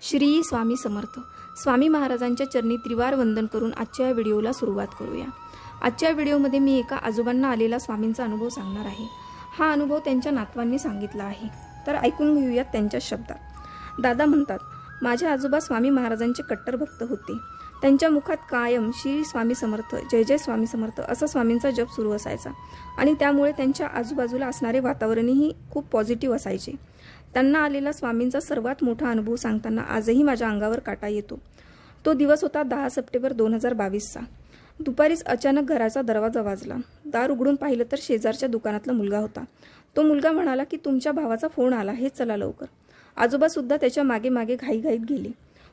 श्री स्वामी समर्थ. स्वामी महाराजांच्या चरणी त्रिवार वंदन करून आजच्या व्हिडिओला सुरुवात करूया. आजच्या व्हिडिओमध्ये मी एका आजोबांना आलेला स्वामींचा अनुभव सांगणार आहे. हा अनुभव त्यांच्या नातवांनी सांगितला आहे, तर ऐकून घेऊयात त्यांच्या शब्दात. दादा म्हणतात, माझे आजोबा स्वामी महाराजांचे कट्टर भक्त होते. त्यांच्या मुखात कायम श्री स्वामी समर्थ, जय जय स्वामी समर्थ असा स्वामींचा जप सुरू असायचा आणि त्यामुळे त्यांच्या आजूबाजूला असणारे वातावरणही खूप पॉझिटिव्ह असायचे. त्यांना आलेला स्वामींचा सर्वात मोठा अनुभव सांगताना आजही माझ्या अंगावर काटा येतो. तो दिवस होता 10 सप्टेंबर 2022चा. दुपारीच अचानक घराचा दरवाजा वाजला. दार उघडून पाहिलं तर शेजारच्या दुकानातला मुलगा होता. तो मुलगा म्हणाला की तुमच्या भावाचा फोन आला, हे चला लवकर. आजोबा सुद्धा त्याच्या मागे मागे घाईघाईत गेले.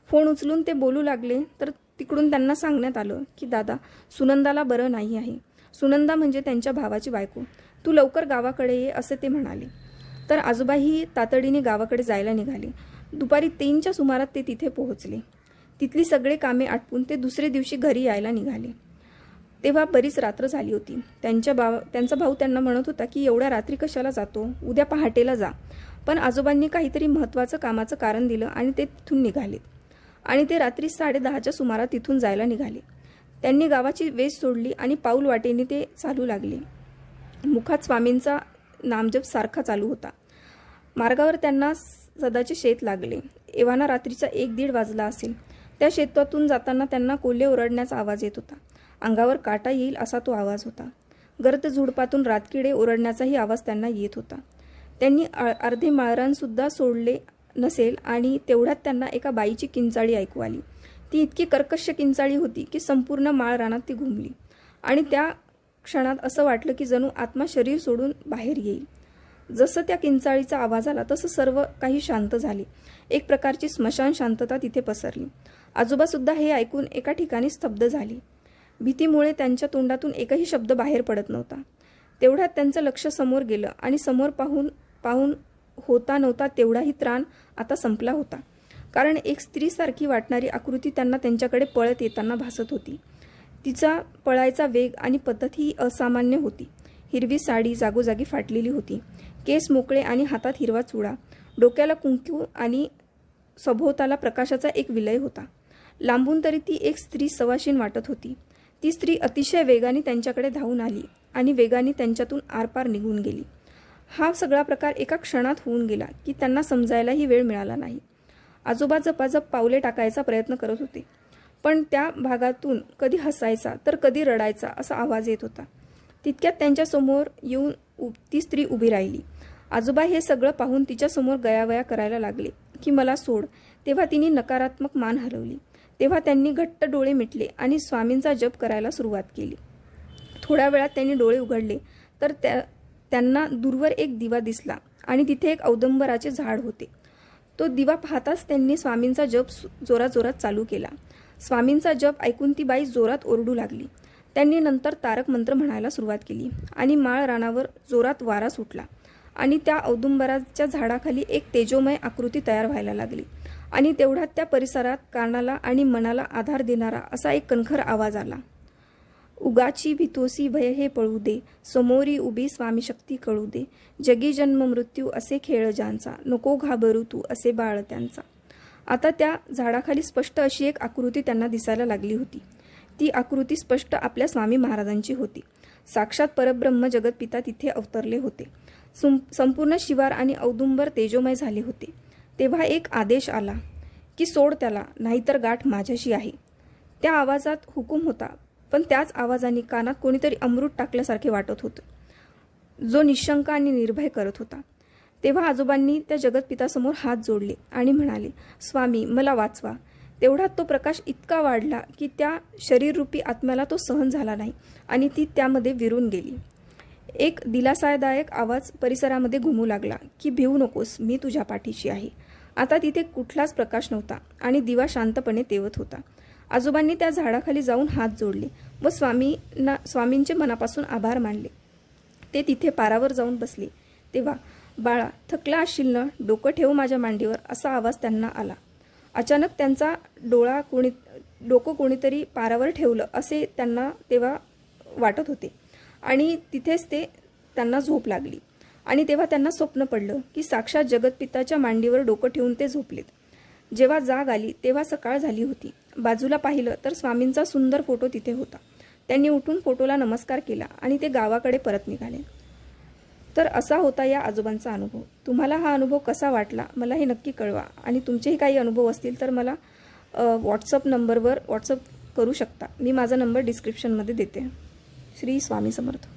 फोन उचलून ते बोलू लागले तर तिकडून त्यांना सांगण्यात आलं की दादा, सुनंदाला बरं नाही आहे. सुनंदा म्हणजे त्यांच्या भावाची बायको. तू लवकर गावाकडे ये असे ते म्हणाले. तर आजोबाही तातडीने गावाकडे जायला निघाले. दुपारी 3च्या सुमारात ते तिथे पोहोचले. तिथली सगळे कामे आटपून ते दुसरे दिवशी घरी यायला निघाले. तेव्हा बरीच रात्र झाली होती. त्यांचा भाऊ त्यांना म्हणत होता की एवढ्या रात्री कशाला जातो, उद्या पहाटेला जा. पण आजोबांनी काहीतरी महत्त्वाचं कामाचं कारण दिलं आणि ते तिथून निघाले. आणि ते रात्री 10:30च्या सुमारात तिथून जायला निघाले. त्यांनी गावाची वेश सोडली आणि पाऊल वाटेने ते चालू लागले. मुखात स्वामींचा नामजप सारखा चालू होता. मार्गावर त्यांना सदाचे शेत लागले. एव्हाना रात्रीचा 1-1:30 वाजला असेल. त्या शेतातून जाताना त्यांना कोल्हे ओरडण्याचा आवाज येत होता. अंगावर काटा येईल असा तो आवाज होता. गर्द झुडपातून रातकिडे ओरडण्याचाही आवाज त्यांना येत होता. त्यांनी अर्धे माळरान सुद्धा सोडले नसेल आणि तेवढ्यात त्यांना एका बाईची किंचाळी ऐकू आली. ती इतकी कर्कश किंचाळी होती की संपूर्ण माळ रानात ती घुमली आणि त्या क्षणात असं वाटलं की जणू आत्मा शरीर सोडून बाहेर येईल. जसं त्या किंचाळीचा आवाज आला तसं सर्व काही शांत झाले. एक प्रकारची स्मशान शांतता तिथे पसरली. आजोबा सुद्धा हे ऐकून एका ठिकाणी स्तब्ध झाले. भीतीमुळे त्यांच्या तोंडातून एकही शब्द बाहेर पडत नव्हता. तेवढ्यात त्यांचं लक्ष समोर गेलं आणि समोर पाहून होता नव्हता तेवढाही त्राण आता संपला होता. कारण एक स्त्रीसारखी वाटणारी आकृती त्यांना त्यांच्याकडे पळत येताना भासत होती. तिचा पळायचा वेग आणि पद्धत ही असामान्य होती. हिरवी साडी जागोजागी फाटलेली होती. केस मोकळे आणि हातात हिरवा चुडा. डोक्याला कुंकू आणि सभोवताला प्रकाशाचा एक विलय होता. लांबून तरी ती एक स्त्री सवाशीण वाटत होती. ती स्त्री अतिशय वेगाने त्यांच्याकडे धावून आली आणि वेगाने त्यांच्यातून आरपार निघून गेली. हा सगळा प्रकार एका क्षणात होऊन गेला की त्यांना समजायलाही वेळ मिळाला नाही. आजोबा जपाजप पावले टाकायचा प्रयत्न करत होते, पण त्या भागातून कधी हसायचा तर कधी रडायचा असा आवाज येत होता. तितक्यात त्यांच्या समोर येऊन ती स्त्री उभी राहिली. आजोबा हे सगळं पाहून तिच्यासमोर गयावया करायला लागले की मला सोड. तेव्हा तिने नकारात्मक मान हलवली. तेव्हा त्यांनी घट्ट डोळे मिटले आणि स्वामींचा जप करायला सुरुवात केली. थोड्या वेळात त्यांनी डोळे उघडले तर त्यांना दूरवर एक दिवा दिसला आणि तिथे एक औदुंबराचे झाड होते. तो दिवा पाहताच त्यांनी स्वामींचा जप जोराजोरात चालू केला. स्वामींचा जप ऐकून ती बाई जोरात ओरडू लागली. त्यांनी नंतर तारक मंत्र म्हणायला सुरुवात केली आणि माळ रानावर जोरात वारा सुटला आणि त्या औदुंबराच्या झाडाखाली एक तेजोमय आकृती तयार व्हायला लागली आणि तेवढ्यात त्या परिसरात कानाला आणि मनाला आधार देणारा असा एक कणखर आवाज आला. उगाची भीतोसी भय हे पळू दे, समोरी उभी स्वामी शक्ती कळू दे. जगी जन्म मृत्यू असे खेळ ज्यांचा, नको घाबरू तू असे बाळ त्यांचा. आता त्या झाडाखाली स्पष्ट अशी एक आकृती त्यांना दिसायला लागली होती. ती आकृती स्पष्ट आपल्या स्वामी महाराजांची होती. साक्षात परब्रह्म जगतपिता तिथे अवतरले होते. संपूर्ण शिवार आणि औदुंबर तेजोमय झाले होते. तेव्हा एक आदेश आला की सोड त्याला, नाहीतर गाठ माझ्याशी आहे. त्या आवाजात हुकूम होता, पण त्याच आवाजाने कानात कोणीतरी अमृत टाकल्यासारखे वाटत होतं, जो निशंक आणि निर्भय करत होता. तेव्हा आजोबांनी त्या जगतपितासमोर हात जोडले आणि म्हणाले, स्वामी मला वाचवा. तेवढ्यात तो प्रकाश इतका वाढला की त्या शरीररूपी आत्म्याला तो सहन झाला नाही आणि ती त्यामध्ये विरून गेली. एक दिलासादायक आवाज परिसरामध्ये घुमू लागला की भिवू नकोस, मी तुझ्या पाठीशी आहे. आता तिथे कुठलाच प्रकाश नव्हता आणि दिवा शांतपणे तेवत होता. आजोबांनी त्या झाडाखाली जाऊन हात जोडले व स्वामींचे मनापासून आभार मानले. ते तिथे पारावर जाऊन बसले. तेव्हा बाळा, थकला असशील ना, डोकं ठेव माझ्या मांडीवर असा आवाज त्यांना आला. अचानक त्यांचा डोकं कोणीतरी पारावर ठेवलं असे त्यांना तेव्हा वाटत होते आणि तिथेच त्यांना झोप लागली. आणि तेव्हा त्यांना स्वप्न पडलं की साक्षात जगतपिताच्या मांडीवर डोकं ठेवून ते झोपलेत. जेव्हा जाग आली तेव्हा सकाळ झाली होती. बाजूला पाहिलं तर स्वामींचा सुंदर फोटो तिथे होता. त्यांनी उठून फोटोला नमस्कार केला आणि ते गावाकडे परत निघाले. तर असा होता या आजोबांचा अनुभव. तुम्हाला हा अनुभव कसा वाटला मला हे नक्की कळवा आणि तुमचेही काही अनुभव असतील तर मला व्हॉट्सअप नंबरवर व्हॉट्सअप करू शकता. मी माझा नंबर डिस्क्रिप्शनमध्ये देते. श्री स्वामी समर्थ.